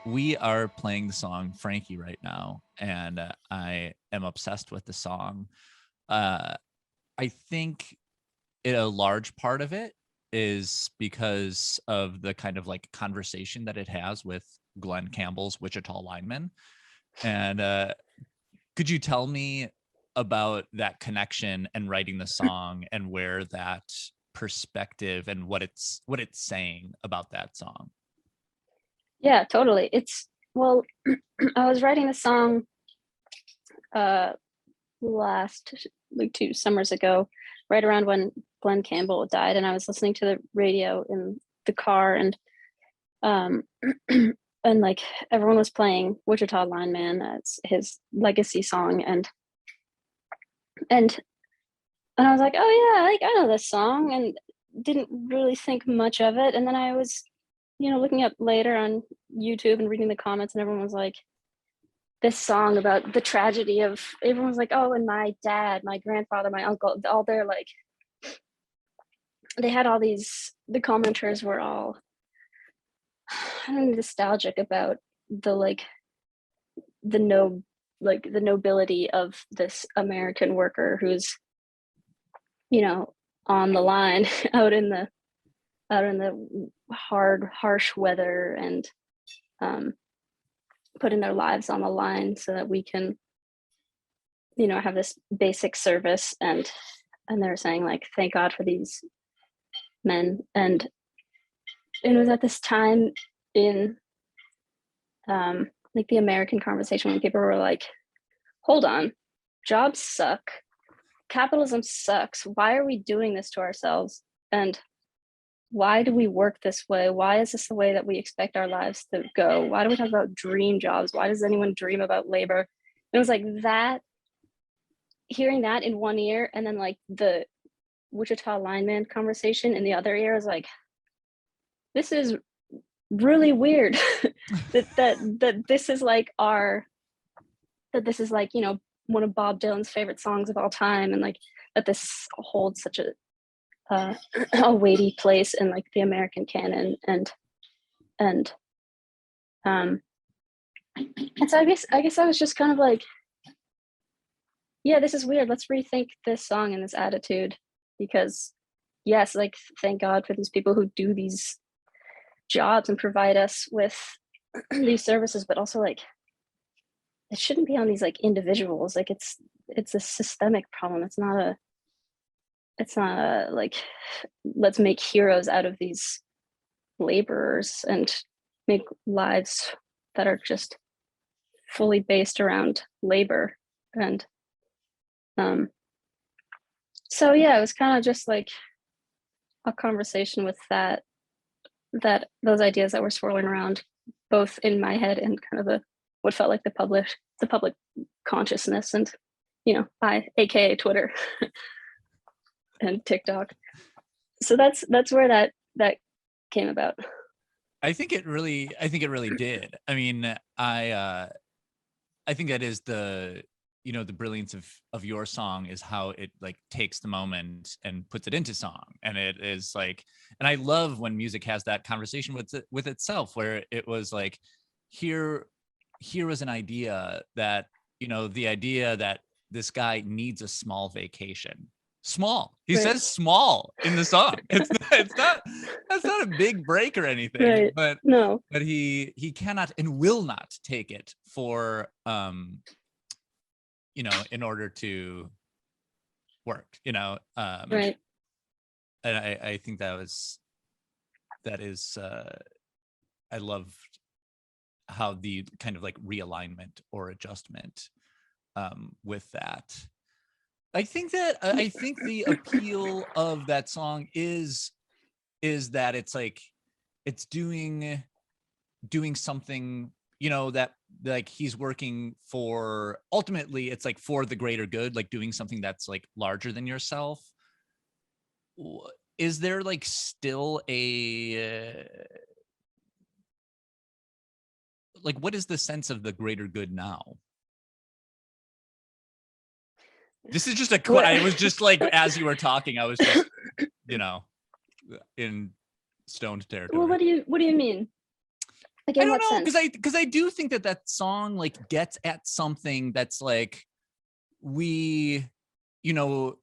we are playing the song Frankie right now, and I am obsessed with the song. I think a large part of it is because of the kind of like conversation that it has with Glen Campbell's Wichita Lineman. And could you tell me about that connection and writing the song and where that perspective and what it's saying about that song? Yeah, totally. Well, I was writing the song last like 2 summers ago, right around when Glen Campbell died, and I was listening to the radio in the car, and and like everyone was playing Wichita Lineman. It's his legacy song, and I was like, oh yeah, like I know this song, and didn't really think much of it. And then I was, looking up later on YouTube and reading the comments, and everyone was like, this song about the tragedy of, everyone's like, oh, and my dad, my grandfather, my uncle, all their like, they had all these, the commenters were all, I don't know, nostalgic about the nobility of this American worker who's, on the line out in the harsh weather, and putting their lives on the line so that we can, have this basic service. And they're saying like, thank God for these men. And it was at this time in like the American conversation when people were like, hold on, jobs suck, capitalism sucks, why are we doing this to ourselves, and why do we work this way? Why is this the way that we expect our lives to go? Why do we talk about dream jobs? Why does anyone dream about labor? And it was like that, hearing that in one ear, and then like the Wichita Lineman conversation in the other ear, is like, this is really weird. that this is like one of Bob Dylan's favorite songs of all time, and like that this holds such a weighty place in like the American canon, and so I guess I was just kind of like, yeah, this is weird, let's rethink this song and this attitude, because yes, like thank God for these people who do these jobs and provide us with these services, but also like it shouldn't be on these like individuals. Like it's a systemic problem. It's not a like, let's make heroes out of these laborers and make lives that are just fully based around labor. And so yeah, it was kind of just like a conversation with that those ideas that were swirling around both in my head and kind of what felt like the public consciousness, and aka Twitter and TikTok. So that's where that came about. I think it really did. I mean, I think that is the brilliance of your song, is how it like takes the moment and puts it into song. And it is like, and I love when music has that conversation with itself, where it was like, here was an idea that, the idea that this guy needs a small vacation. Small. He says small in the song. It's not that's not a big break or anything, but no. But he cannot and will not take it for in order to work, right. And I think that is I love how the kind of like realignment or adjustment with that. I think the appeal of that song is that it's like, it's doing something, that like he's working for, ultimately it's like for the greater good, like doing something that's like larger than yourself. Is there like still a like, what is the sense of the greater good now? This is just I was just like, as you were talking, I was just, in stoned territory. Well, what do you mean? Like I in don't what know, sense? because I do think that song like gets at something that's like we, you know,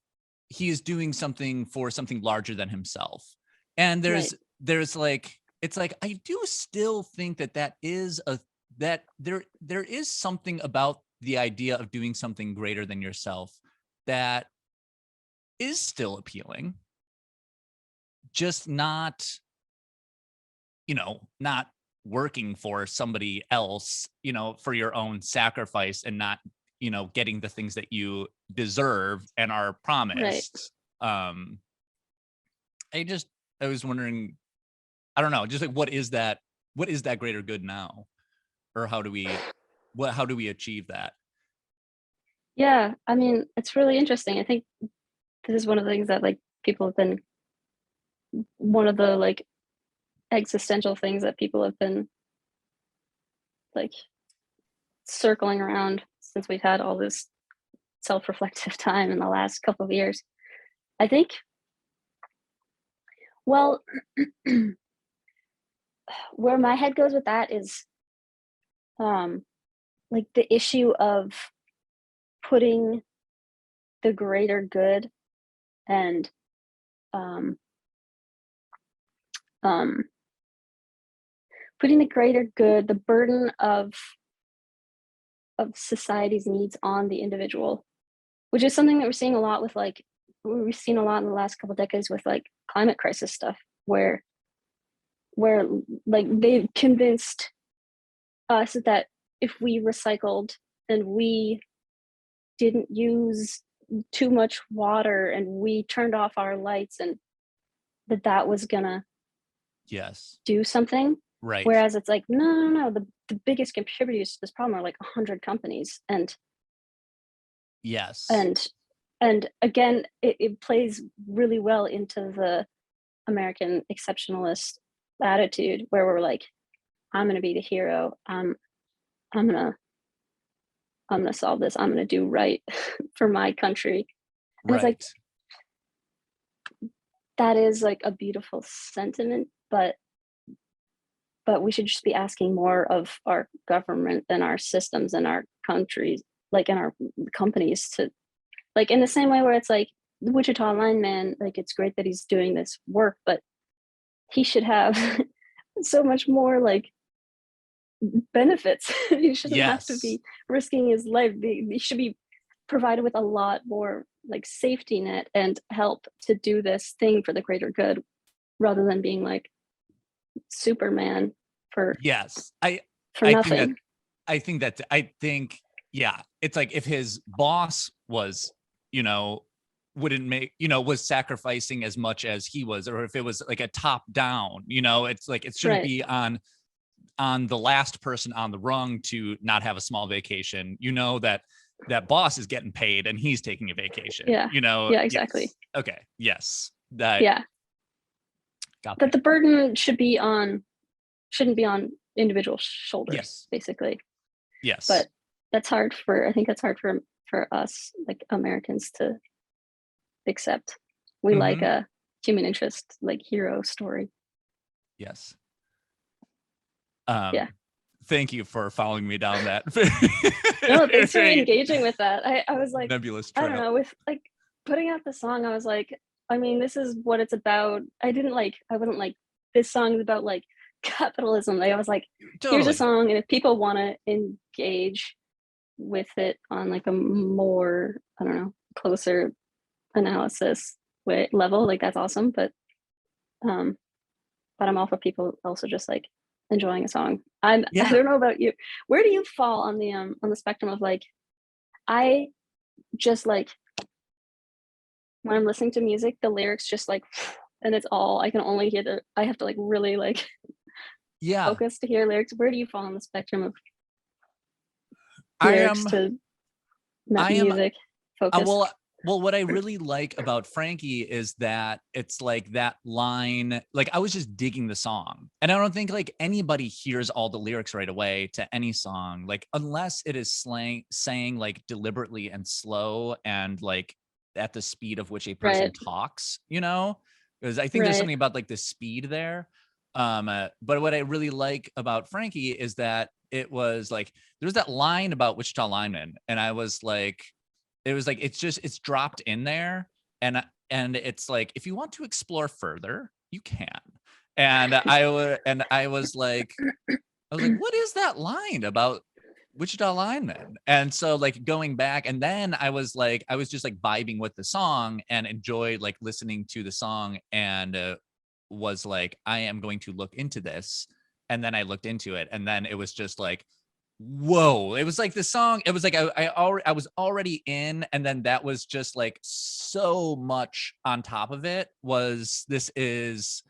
he is doing something for something larger than himself, and Right. there's like it's like I do still think that is a that there is something about the idea of doing something greater than yourself that is still appealing, just not, not working for somebody else, for your own sacrifice and not, getting the things that you deserve and are Right. promised. Um, I just, I was wondering, I don't know, just like, what is that greater good now? Or how do we achieve that? Yeah. I mean, it's really interesting. I think this is one of the things that like people have been one of the like existential things that people have been like circling around since we've had all this self-reflective time in the last couple of years. I think, well, where my head goes with that is um like the issue of putting the greater good and um um putting the greater good, the burden of society's needs on the individual, which is something that we're seeing a lot with like we've seen a lot in the last couple decades with like climate crisis stuff where like they've convinced us that if we recycled and we didn't use too much water and we turned off our lights and that was gonna Yes. do something. Right. Whereas it's like, no, no, no, the biggest contributors to this problem are like 100 companies. Yes. And and again, it plays really well into the American exceptionalist attitude where we're like, I'm gonna be the hero. I'm gonna I'm gonna solve this. I'm gonna do right for my country. And it's like Right. that is like a beautiful sentiment, but we should just be asking more of our government and our systems and our countries, like in our companies to like in the same way where it's like the Wichita Lineman, like it's great that he's doing this work, but he should have so much more like benefits. He shouldn't have to Yes. be risking his life. He should be provided with a lot more like safety net and help to do this thing for the greater good rather than being like Superman for Yes. for I think that nothing. I think, yeah, it's like if his boss was, you know, wouldn't make, was sacrificing as much as he was, or if it was like a top down, it's like it shouldn't Right. be on the last person on the rung to not have a small vacation. That boss is getting paid and he's taking a vacation. Yeah. Yeah, exactly. Yes. Okay. Yes. That Yeah. got That there. the burden shouldn't be on individual shoulders, Yes. basically. Yes. But I think that's hard for us like Americans to accept. We like Mm-hmm. a human interest like hero story. Yes. Yeah. Thank you for following me down that No, thanks for very engaging with that. I was like, nebulous I don't trail. know, with like putting out the song, I was like, I mean, this is what it's about. I wasn't like, this song is about like capitalism. Like, I was like, here's a Totally. song, and if people want to engage with it on like a more, I don't know, closer analysis way level, like that's awesome. Um, but I'm all for people also just like enjoying a song. I Yeah. don't know about you. Where do you fall on the spectrum of like I just like when I'm listening to music, the lyrics just like and it's all I can only hear I have to like really like Yeah. focus to hear lyrics. Where do you fall on the spectrum of I lyrics am to I am music Uh, focus? well, what I really like about Frankie is that it's like that line, like I was just digging the song. And I don't think like anybody hears all the lyrics right away to any song, like unless it is saying like deliberately and slow and like at the speed of which a person Right, talks, because I think there's right, something about like the speed there. But what I really like about Frankie is that it was like there was that line about Wichita Lineman, and I was like, it was like it's dropped in there, and it's like if you want to explore further, you can. And I was like, what is that line about Wichita Lineman? And so like going back, and then I was just like vibing with the song and enjoyed like listening to the song, and was like, I am going to look into this. And then I looked into it, and then it was just like, whoa. It was like the song, it was like I was already in, and then that was just like so much on top of it. This has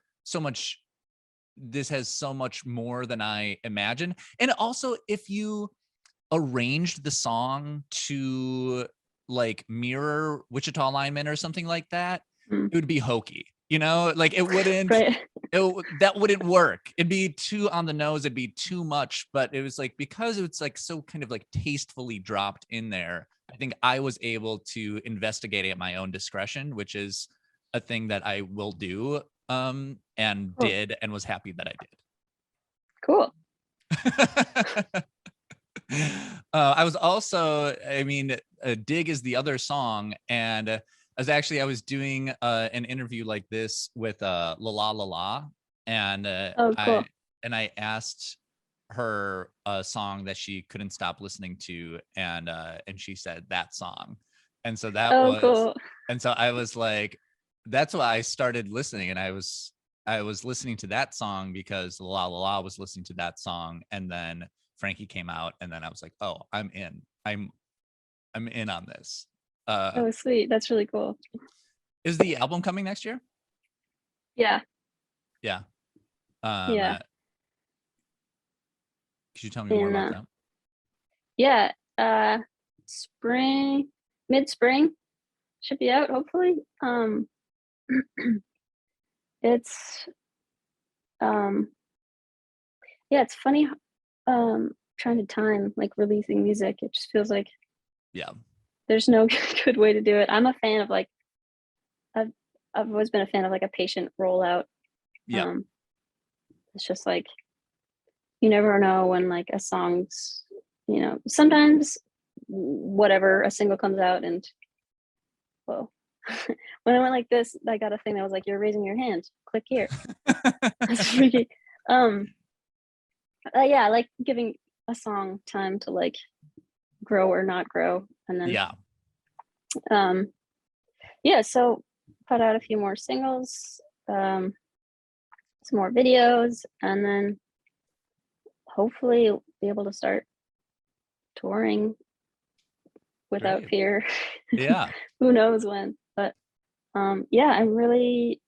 so much more than I imagined. And also, if you arranged the song to like mirror Wichita Lineman or something like that, it would be hokey. Like Right. that wouldn't work. It'd be too on the nose. It'd be too much. But it was like, because it's like so kind of like tastefully dropped in there, I think I was able to investigate at my own discretion, which is a thing that I will do, and Cool. did, and was happy that I Cool. did. I was also, Dig is the other song. And I was doing an interview like this with La La La La. And Oh, cool. I asked her a song that she couldn't stop listening to. And she said that song. And so Cool. and so I was like, that's why I started listening. And I was listening to that song because La La La was listening to that song. And then Frankie came out, and then I was like, oh, I'm in. I'm in on this. Oh, sweet. That's really cool. Is the album coming next year? Yeah. Yeah. Yeah. Could you tell me more about that? Yeah. Mid-spring should be out, hopefully. It's yeah, it's funny trying to time like releasing music. It just feels like there's no good way to do it. I'm a fan of like I've always been a fan of like a patient rollout. Yeah. It's just like you never know when like a song's, sometimes whatever, a single comes out and whoa. When I went like this, I got a thing that was like, you're raising your hand, click here. That's freaky. Yeah, I like giving a song time to like grow or not grow. And then so put out a few more singles, some more videos, and then hopefully be able to start touring without Great. fear. Yeah. Who knows when, but yeah, I'm really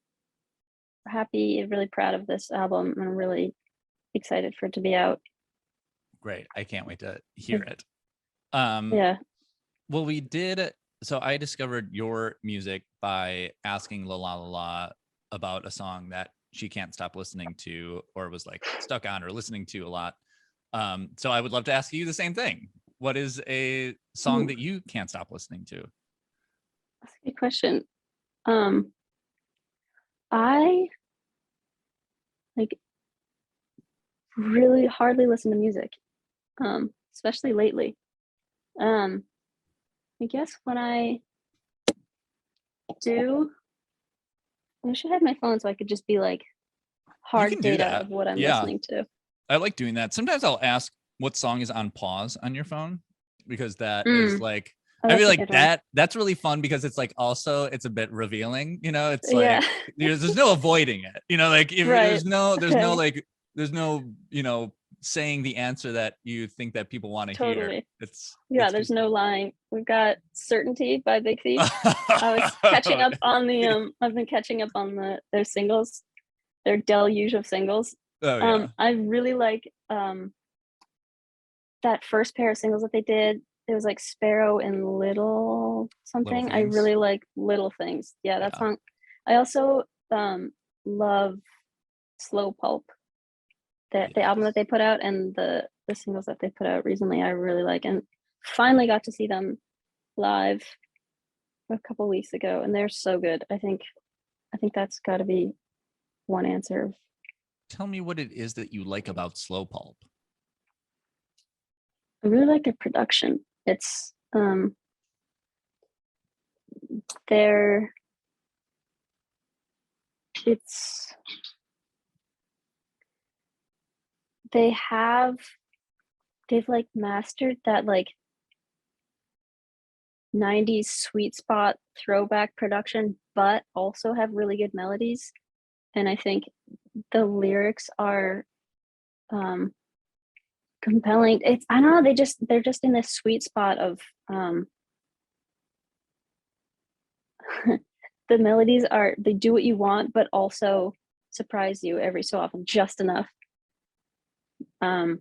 happy and really proud of this album. I'm really excited for it to be out. Great. I can't wait to hear it. Yeah. Well, so I discovered your music by asking La La La La about a song that she can't stop listening to, or was like stuck on or listening to a lot. So I would love to ask you the same thing. What is a song that you can't stop listening to? That's a good question. I like really hardly listen to music, especially lately. I guess when I do, I should have my phone so I could just be like You hard can do data that. of what I'm Yeah. listening to. I like doing that. Sometimes I'll ask what song is on pause on your phone, because that is like, I feel like that's really fun, because it's like also it's a bit revealing, it's like there's no avoiding it, like if there's no saying the answer that you think that people want to hear. There's no lying. We've got Certainty by Big Thief. I was catching up on the I've been catching up on their singles, their deluge of singles. I really like that first pair of singles that they did. It was like Sparrow and Little something. I really like Little Things. Yeah, that song. I also love Slow Pulp. The album that they put out, and the singles that they put out recently, I really like, and finally got to see them live a couple weeks ago, and they're so good. I think that's got to be one answer of tell me what it is that you like about slow pulp. I really like their production. It's their it's they've like mastered that like 90s sweet spot throwback production, but also have really good melodies. And I think the lyrics are compelling. It's, I don't know, they're just in this sweet spot of the melodies are, they do what you want, but also surprise you every so often, just enough. And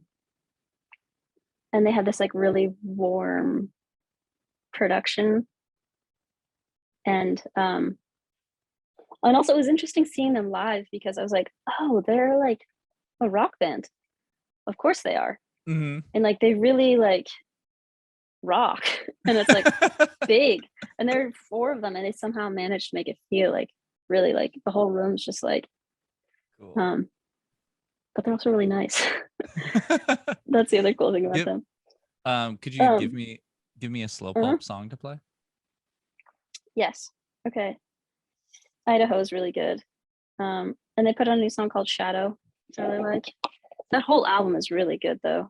they have this like really warm production. And also it was interesting seeing them live because I was like, oh, they're like a rock band. Of course they are. Mm-hmm. And like they really like rock and it's like big, and there are 4 of them and they somehow managed to make it feel like really like the whole room's just like Cool. But they're also really nice. That's the other cool thing about them. Could you give me a slow pulp song to play? Yes. Okay. Idaho is really good. And they put on a new song called Shadow, which I really like. That whole album is really good though.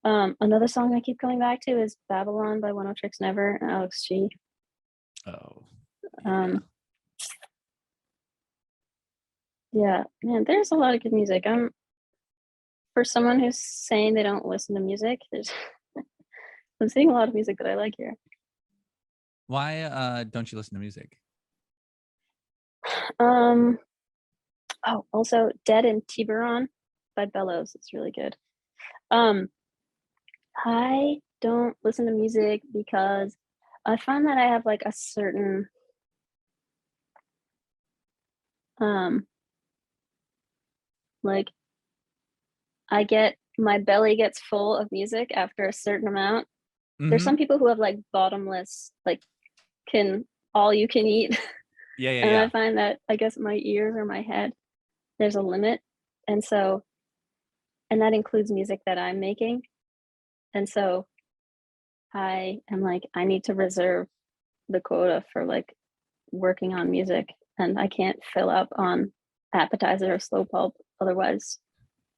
Another song I keep coming back to is Babylon by One O Tricks Never and Alex G. Oh. Yeah. Yeah, man, there's a lot of good music. For someone who's saying they don't listen to music, I'm seeing a lot of music that I like here. Why don't you listen to music? Oh, also Dead and Tiburon by Bellows. It's really good. I don't listen to music because I find that I have like a certain like my belly gets full of music after a certain amount. Mm-hmm. There's some people who have like bottomless, like all you can eat. Yeah. And I find that I guess my ears or my head, there's a limit. And that includes music that I'm making. And so I am like, I need to reserve the quota for like working on music, and I can't fill up on appetizer or slow pulp. Otherwise,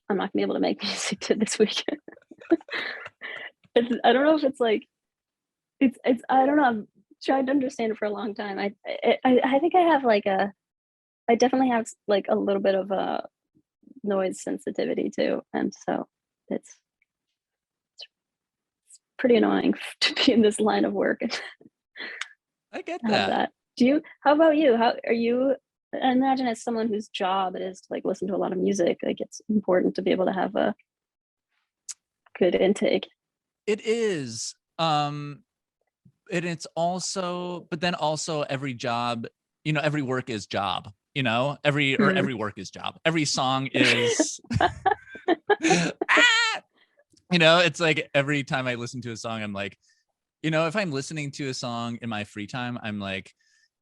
I'm not gonna be able to make music to this weekend. I don't know if it's like, it's, I don't know. I've tried to understand it for a long time. I think I definitely have like a little bit of a noise sensitivity too. And so it's pretty annoying to be in this line of work. I get that. How about you? How are you? I imagine as someone whose job it is to like listen to a lot of music, like it's important to be able to have a good intake. It is. And it's also, but then also every job, every work is job, every work is job. Every song is, it's like every time I listen to a song, I'm like, if I'm listening to a song in my free time, I'm like,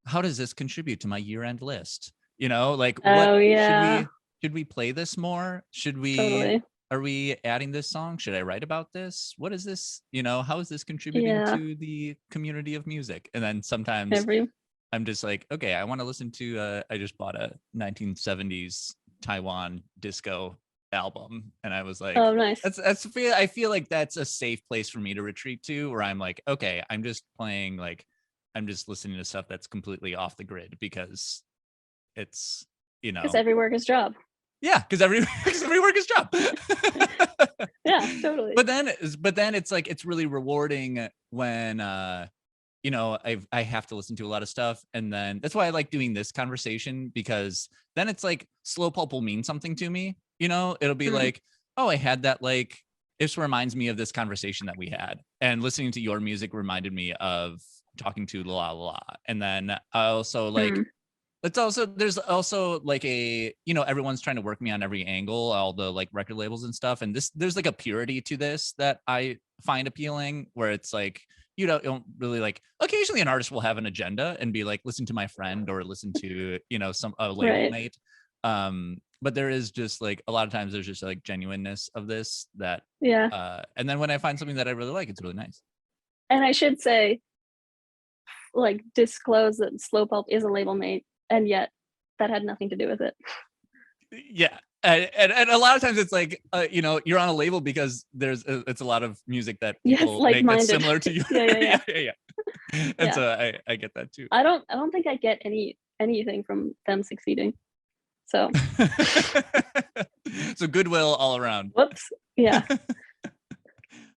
how does this contribute to my year-end list? Like, should we play this more? Totally. Are we adding this song? Should I write about this? What is this? How is this contributing to the community of music? And then sometimes I'm just like, okay, I want to listen to, I just bought a 1970s Taiwan disco album. And I was like, oh, nice. I feel like that's a safe place for me to retreat to, where I'm like, okay, I'm just playing, like, I'm just listening to stuff that's completely off the grid because it's, because every work is job. Yeah, because every work is job. Yeah, totally. But then it's like, it's really rewarding when I have to listen to a lot of stuff, and then that's why I like doing this conversation, because then it's like slow pulp will mean something to me. It'll be like, oh, I had that, like, this reminds me of this conversation that we had, and listening to your music reminded me of talking to La La La. And then I also like, there's also like everyone's trying to work me on every angle, all the like record labels and stuff. And there's like a purity to this that I find appealing, where it's like, you don't really, like, occasionally an artist will have an agenda and be like, listen to my friend or listen to, some label mate. but there is just like a lot of times there's just like genuineness of this that Yeah. and then when I find something that I really like, it's really nice. And I should say, like, disclose that Slow Pulp is a label mate, and yet that had nothing to do with it. Yeah. And a lot of times it's like you know, you're on a label because it's a lot of music that Yes, people make that's like-minded. similar to you. Yeah. Yeah. And Yeah. so I get that too. I don't think I get anything from them succeeding. So So goodwill all around. whoops. Yeah.